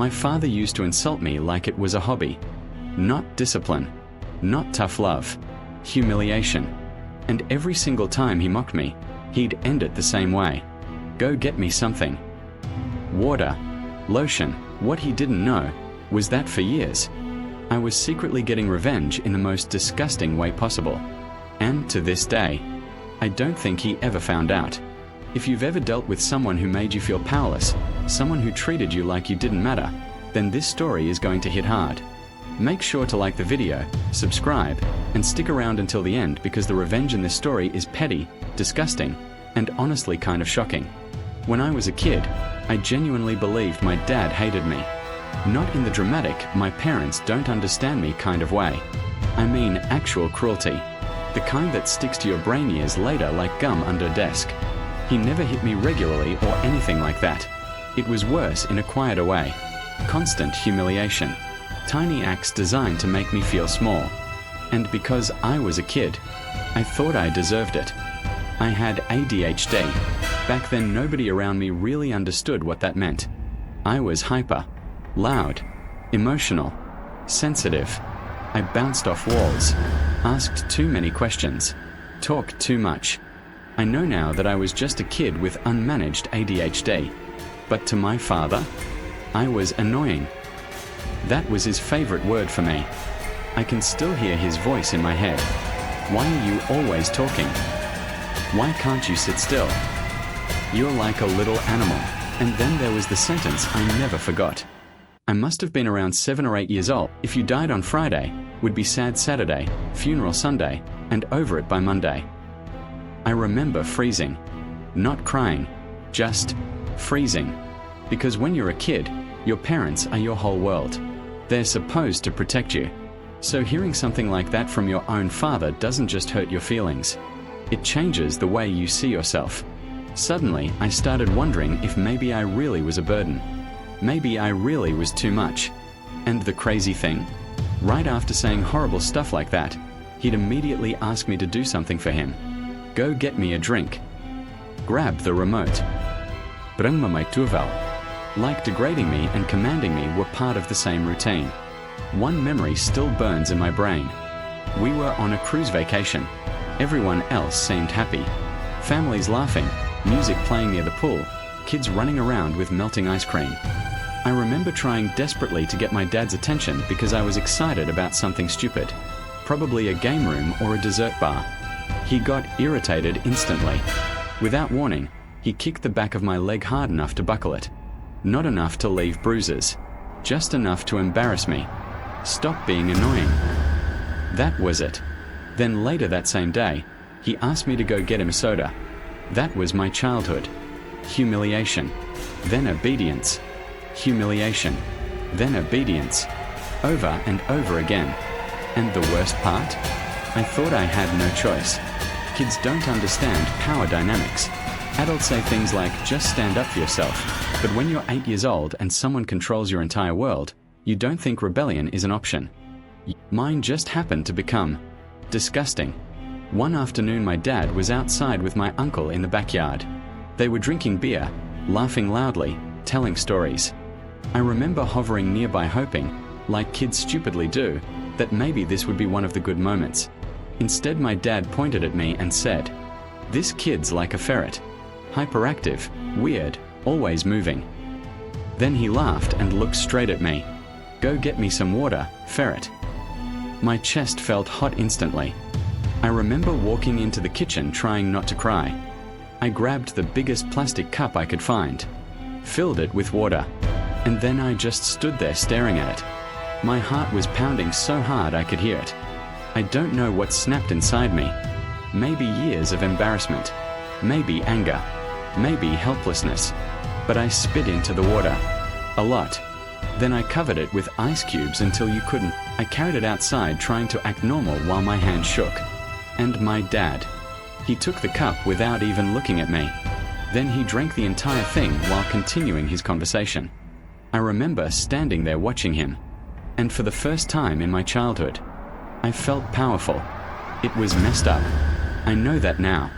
My father used to insult me like it was a hobby. Not discipline, not tough love, humiliation. And every single time he mocked me, he'd end it the same way. Go get me something. Water, lotion. What he didn't know was that for years, I was secretly getting revenge in the most disgusting way possible. And to this day, I don't think he ever found out. If you've ever dealt with someone who made you feel powerless, someone who treated you like you didn't matter, then this story is going to hit hard. Make sure to like the video, subscribe, and stick around until the end because the revenge in this story is petty, disgusting, and honestly kind of shocking. When I was a kid, I genuinely believed my dad hated me. Not in the dramatic, my parents don't understand me kind of way. I mean actual cruelty. The kind that sticks to your brain years later like gum under a desk. He never hit me regularly or anything like that. It was worse in a quieter way. Constant humiliation. Tiny acts designed to make me feel small. And because I was a kid, I thought I deserved it. I had ADHD. Back then nobody around me really understood what that meant. I was hyper, loud, emotional, sensitive. I bounced off walls, asked too many questions, talked too much. I know now that I was just a kid with unmanaged ADHD. But to my father, I was annoying. That was his favorite word for me. I can still hear his voice in my head. Why are you always talking? Why can't you sit still? You're like a little animal. And then there was the sentence I never forgot. I must have been around 7 or 8 years old. If you died on Friday, would be sad Saturday, funeral Sunday, and over it by Monday. I remember freezing. Not crying, just freezing. Because when you're a kid, your parents are your whole world. They're supposed to protect you. So hearing something like that from your own father doesn't just hurt your feelings. It changes the way you see yourself. Suddenly, I started wondering if maybe I really was a burden. Maybe I really was too much. And the crazy thing? Right after saying horrible stuff like that, he'd immediately ask me to do something for him. Go get me a drink. Grab the remote. Bring me my towel. Like degrading me and commanding me were part of the same routine. One memory still burns in my brain. We were on a cruise vacation. Everyone else seemed happy. Families laughing, music playing near the pool, kids running around with melting ice cream. I remember trying desperately to get my dad's attention because I was excited about something stupid. Probably a game room or a dessert bar. He got irritated instantly. Without warning, he kicked the back of my leg hard enough to buckle it. Not enough to leave bruises. Just enough to embarrass me. Stop being annoying. That was it. Then later that same day, he asked me to go get him a soda. That was my childhood. Humiliation. Then obedience. Humiliation. Then obedience. Over and over again. And the worst part? I thought I had no choice. Kids don't understand power dynamics. Adults say things like, just stand up for yourself. But when you're 8 years old and someone controls your entire world, you don't think rebellion is an option. Mine just happened to become disgusting. One afternoon my dad was outside with my uncle in the backyard. They were drinking beer, laughing loudly, telling stories. I remember hovering nearby hoping, like kids stupidly do, that maybe this would be one of the good moments. Instead my dad pointed at me and said, "This kid's like a ferret. Hyperactive, weird, always moving." Then he laughed and looked straight at me. "Go get me some water, ferret." My chest felt hot instantly. I remember walking into the kitchen trying not to cry. I grabbed the biggest plastic cup I could find, filled it with water, and then I just stood there staring at it. My heart was pounding so hard I could hear it. I don't know what snapped inside me. Maybe years of embarrassment, maybe anger, maybe helplessness. But I spit into the water. A lot. Then I covered it with ice cubes until you couldn't. I carried it outside trying to act normal while my hand shook. And my dad. He took the cup without even looking at me. Then he drank the entire thing while continuing his conversation. I remember standing there watching him. And for the first time in my childhood, I felt powerful. It was messed up. I know that now.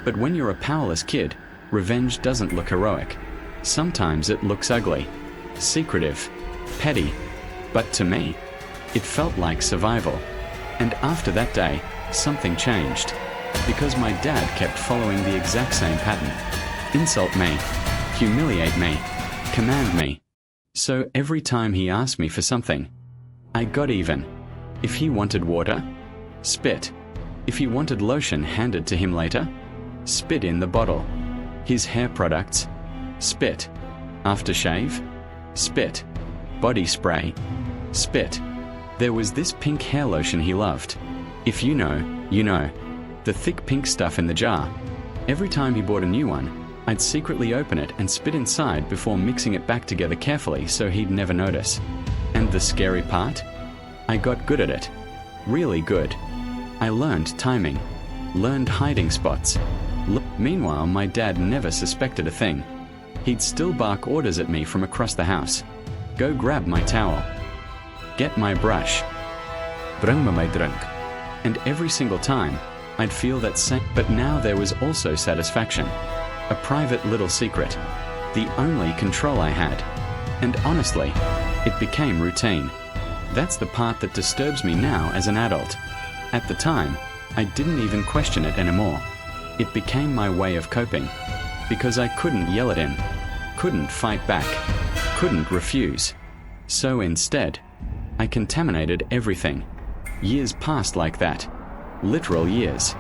But when you're a powerless kid, revenge doesn't look heroic. Sometimes it looks ugly, secretive, petty. But to me, it felt like survival. And after that day, something changed. Because my dad kept following the exact same pattern. Insult me, humiliate me, command me. So every time he asked me for something, I got even. If he wanted water, spit. If he wanted lotion handed to him later, spit in the bottle. His hair products, spit. Aftershave, spit. Body spray, spit. There was this pink hair lotion he loved. If you know, you know. The thick pink stuff in the jar. Every time he bought a new one, I'd secretly open it and spit inside before mixing it back together carefully so he'd never notice. And the scary part? I got good at it. Really good. I learned timing. Learned hiding spots. Meanwhile, my dad never suspected a thing. He'd still bark orders at me from across the house. Go grab my towel. Get my brush. Bring me my drink. And every single time, I'd feel that same. But now there was also satisfaction. A private little secret. The only control I had. And honestly, it became routine. That's the part that disturbs me now as an adult. At the time, I didn't even question it anymore. It became my way of coping. Because I couldn't yell at him. Couldn't fight back. Couldn't refuse. So instead, I contaminated everything. Years passed like that. Literal years.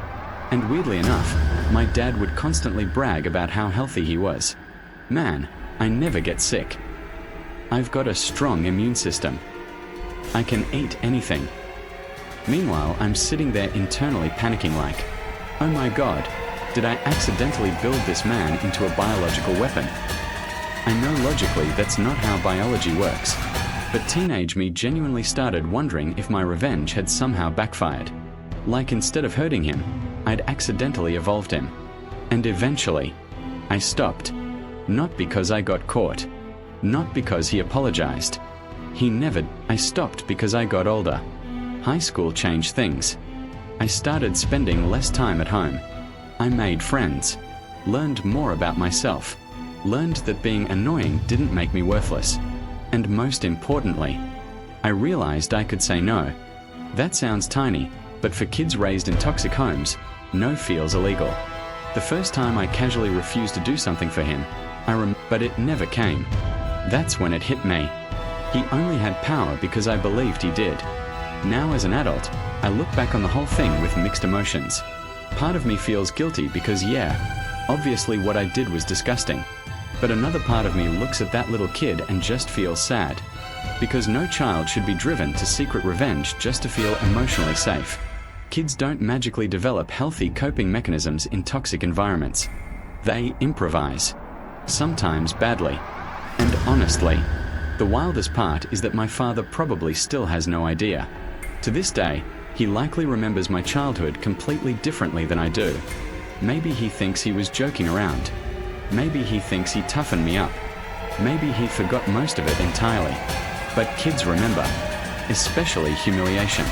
And weirdly enough, my dad would constantly brag about how healthy he was. Man, I never get sick. I've got a strong immune system. I can eat anything. Meanwhile, I'm sitting there internally panicking like, oh my God, did I accidentally build this man into a biological weapon? I know logically that's not how biology works, but teenage me genuinely started wondering if my revenge had somehow backfired. Like instead of hurting him, I'd accidentally evolved him. And eventually, I stopped. Not because I got caught. Not because he apologized. I stopped because I got older. High school changed things. I started spending less time at home. I made friends. Learned more about myself. Learned that being annoying didn't make me worthless. And most importantly, I realized I could say no. That sounds tiny, but for kids raised in toxic homes, no feels illegal. The first time I casually refused to do something for him, but it never came. That's when it hit me. He only had power because I believed he did. Now as an adult, I look back on the whole thing with mixed emotions. Part of me feels guilty because obviously what I did was disgusting. But another part of me looks at that little kid and just feels sad. Because no child should be driven to secret revenge just to feel emotionally safe. Kids don't magically develop healthy coping mechanisms in toxic environments. They improvise. Sometimes badly. And honestly, the wildest part is that my father probably still has no idea. To this day, he likely remembers my childhood completely differently than I do. Maybe he thinks he was joking around. Maybe he thinks he toughened me up. Maybe he forgot most of it entirely. But kids remember, especially humiliation,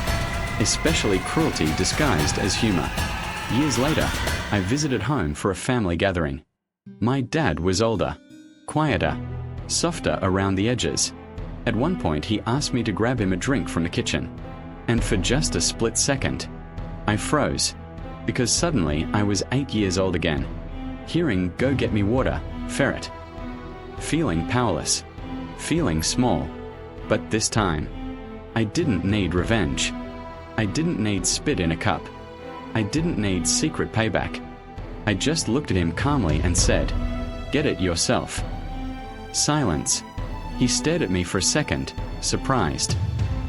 especially cruelty disguised as humor. Years later, I visited home for a family gathering. My dad was older, quieter, softer around the edges. At one point, he asked me to grab him a drink from the kitchen. And for just a split second, I froze, because suddenly I was 8 years old again. Hearing "go get me water," ferret. Feeling powerless. Feeling small. But this time, I didn't need revenge. I didn't need spit in a cup. I didn't need secret payback. I just looked at him calmly and said, "Get it yourself." Silence. He stared at me for a second, surprised.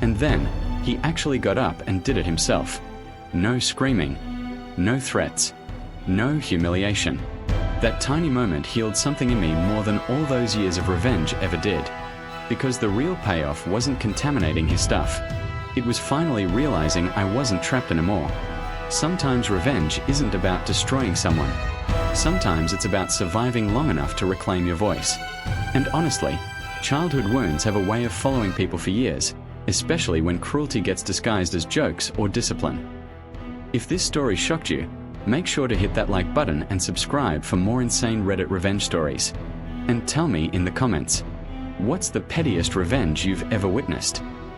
And then, he actually got up and did it himself. No screaming. No threats. No humiliation. That tiny moment healed something in me more than all those years of revenge ever did. Because the real payoff wasn't contaminating his stuff. It was finally realizing I wasn't trapped anymore. Sometimes revenge isn't about destroying someone. Sometimes it's about surviving long enough to reclaim your voice. And honestly, childhood wounds have a way of following people for years, especially when cruelty gets disguised as jokes or discipline. If this story shocked you, make sure to hit that like button and subscribe for more insane Reddit revenge stories. And tell me in the comments, What's the pettiest revenge you've ever witnessed?